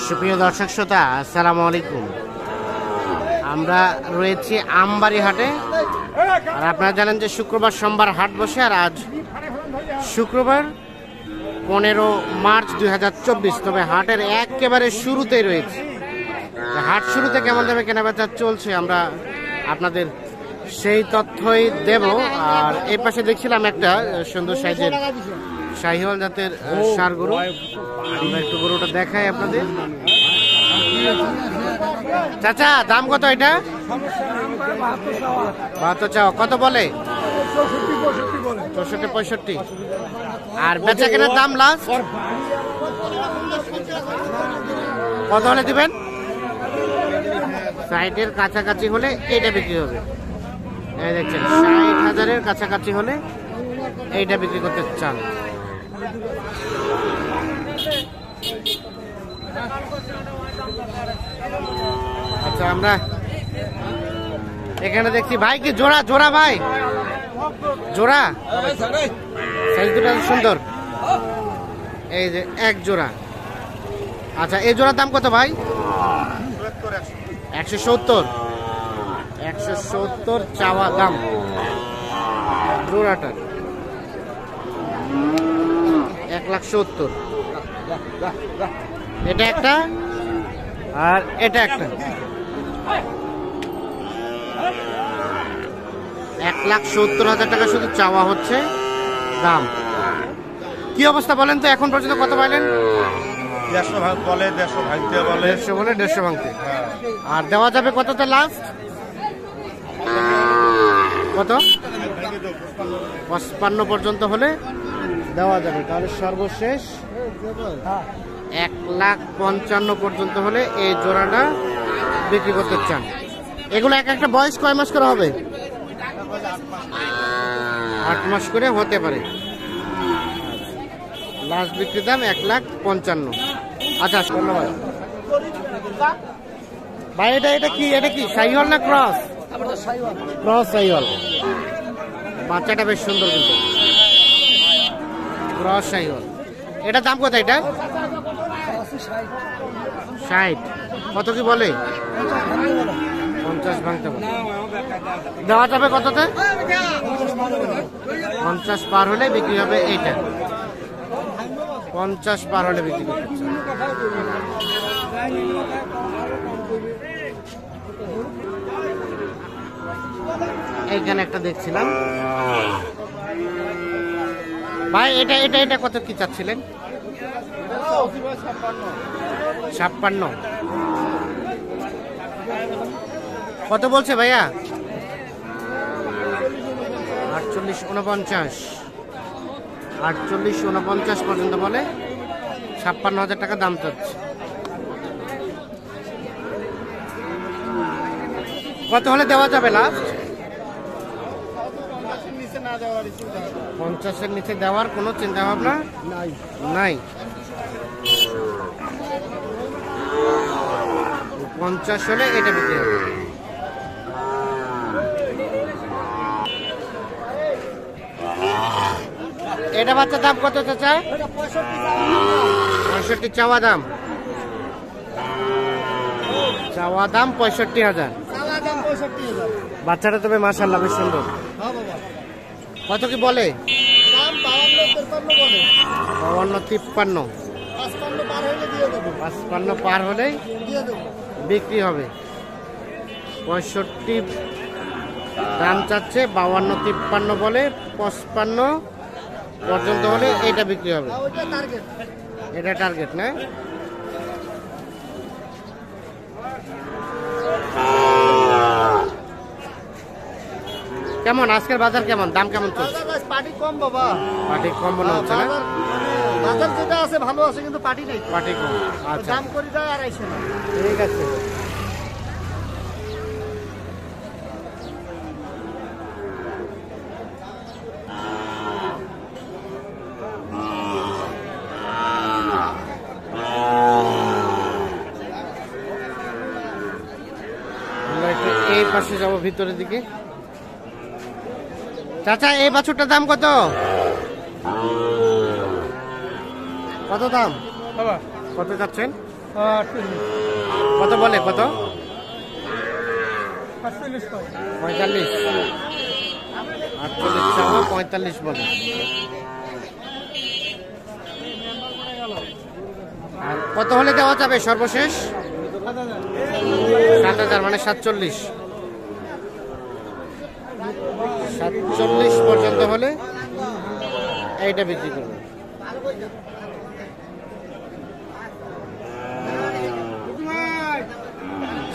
সুপ্রিয় দর্শক শ্রোতা, আসসালামু আলাইকুম। আমরা রয়েছি আমবাড়ি হাটে। আর আপনারা জানেন যে শুক্রবার সোমবার হাট বসে, আর আজ শুক্রবার 15 মার্চ 2024। তবে হাটের একেবারে শুরুতেই রয়েছে। হাট শুরুতে কেমন দামে কেনাবেচা চলছে আমরা আপনাদের সেই তথ্যই দেব। আর এই পাশে দেখছিলাম একটা সুন্দর সাইজের শাহিওয়াল জাতের ষাঁড় গরু। আমরা একটু গরুটা দেখাই আপনাদের। চাচা, দাম কত এটা? 72 চাও। কত বলে? 64 65। আর বেচা কেনার দাম লাস্ট কত হলে দিবেন? 60-এর কাছাকাছি হলে এইটা বিক্রি হবে। এই দেখছেন, 60,000-এর কাছাকাছি হলে এইটা বিক্রি করতে চান। আচ্ছা, আমরা এখানে দেখছি ভাই কি জোড়া জোড়া ভাই, জোড়া সাইজ দুটো সুন্দর। এই যে এক জোড়া। আচ্ছা, এই জোড়ার দাম কত ভাই? 170। 170 চাওয়া দাম জোড়াটার। 1,70,000। এটা একটা আর এটা একটা। 1,70,000 টাকা শুধু চাওয়া হচ্ছে দাম। কি অবস্থা বলেন তো, এখন পর্যন্ত কত পাইলেন? 150 ভাগ বলে, 150 ভাঙতে বলে, 150 বলে 150 ভাঙতে। আর দেওয়া যাবে কততে লাস্ট? কত? 55 পর্যন্ত হলে দেওয়া যাবে। তাহলে সর্বশেষ 1,55,000 পর্যন্ত হলে এই জোড়াটা বিক্রি করতে চান। এগুলো এক একটা বয়স কয় মাস করে হবে? 8 মাস করে হতে পারে। লাস্ট বিক্রি দাম 1,55,000। আচ্ছা, ধন্যবাদ ভাই। এটা কি শাহিওয়াল না ক্রস? ক্রস শাহিওয়াল। বাচ্চাটা বেশ সুন্দর, কিন্তু ক্রস শাহিওয়াল। এটা দাম কত? এটা 60। কত কি বলে? 50 ভাঙতে বলে। দেওয়া যাবে কততে? 50 পার হলে বিক্রি হবে। এইটা 50 পার হলে বিক্রি করতে। এইখানে একটা দেখছিলাম ভাই। এটা কত কি চাচ্ছিলেন? 56। কত বলছে ভাইয়া? 48 49। 48 49 পর্যন্ত বলে। 56,000 টাকা দাম চাচ্ছে। কত হলে দেওয়া যাবে লাস্ট? 50-এর নিচে দেওয়ার কোনো চিন্তা ভাবনা নাই। 50 হলে এটা বিক্রি হবে। এটা বাচ্চা দাম কত চাচা? 65 চাওয়া দাম। চাওয়া দাম 65,000। বাচ্চাটা তবে মাশাআল্লাহ বেশ সুন্দর। কত কি বলে? 52-53। 55 পার হলেই বিক্রি হবে। 65 দাম চাচ্ছে, 52-53 বলে। 55 পর্যন্ত হলে এটা বিক্রি হবে। এটা টার্গেট না? কেমন আজকের বাজার? কেমন দাম কেমন চলছে? পার্টি কম বাবা। পার্টি কম মনে হচ্ছে না? বাজার যেটা আছে ভালো আছে, কিন্তু পার্টি নেই। পার্টি কম। আচ্ছা, দাম করে যায় 250 না। ঠিক আছে। আমরা একটু এই পাশে যাবো, ভিতরের দিকে। চাচা, এই বাছুরটার দাম কত? কত দাম? বাবা কত যাচ্ছেন? কত বলে কত? 45 কয়। 45, 48 চাওয়া, 45 বলে। আর কত হলে দেওয়া যাবে সর্বশেষ? 7,000 মানে 47। 47 পর্যন্ত হলে এইটা বিক্রি করবে।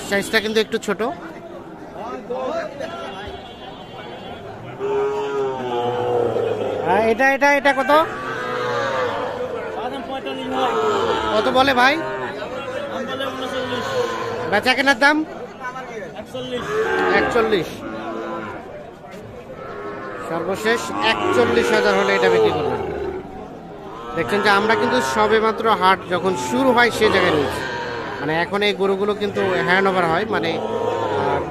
সাইজটা কিন্তু একটু ছোট। এটা এটা এটা কত কত বলে ভাই? বেচা কেনার দাম 41। সর্বশেষ 41,000 হলে এটা বিক্রি করবে। দেখছেন যে আমরা কিন্তু সবে মাত্র হাট যখন শুরু হয় সে জায়গায় রয়েছে। মানে এখন এই গরুগুলো কিন্তু হ্যান্ড ওভার হয়, মানে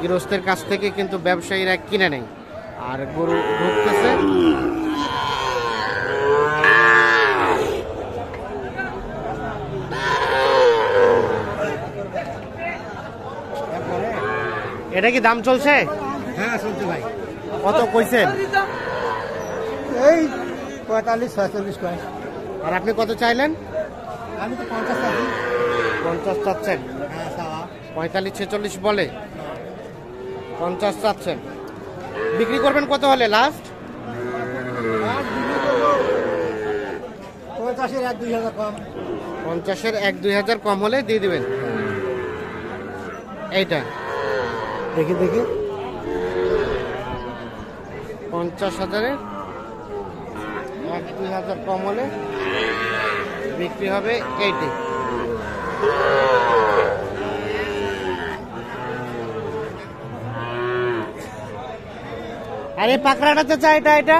গৃহস্থের কাছ থেকে কিন্তু ব্যবসায়ীরা কিনে নেয় আর গরু ঢুকতেছে। এটা কি দাম চলছে? হ্যাঁ চলছে ভাই। কত কইছেন? এই 45-46 কয়। আর আপনি কত চাইলেন? আমি তো 50 চাচ্ছি। 50 চাচ্ছেন? হ্যাঁ চাওয়া। 45-46 বলে 50 চাচ্ছেন। বিক্রি করবেন কত হলে লাস্ট? 50-এর 1-2 হাজার কম। 50-এর 1-2 হাজার কম হলে দিয়ে দিবেন। এইটা দেখি দেখি 50,000-এর 1-2 হাজার কম হলে বিক্রি হবে এইটি। আরে পাকড়াটাতে চাই এটা এটা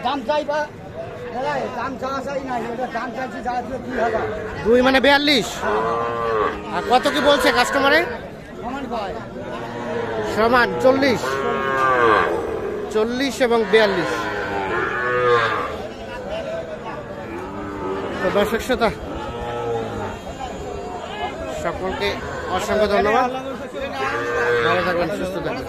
দাম চাইবা দাম চাওয়া চাই না, এটা দাম চাইছি 2 হাজার। 2 মানে 42। আর কত কি বলছে কাস্টমারে? সমান কয়। সমান 40 এবং 42। তো দর্শক শ্রোতা সকলকে অসংখ্য ধন্যবাদ। ভালো থাকবেন, সুস্থ থাকবেন।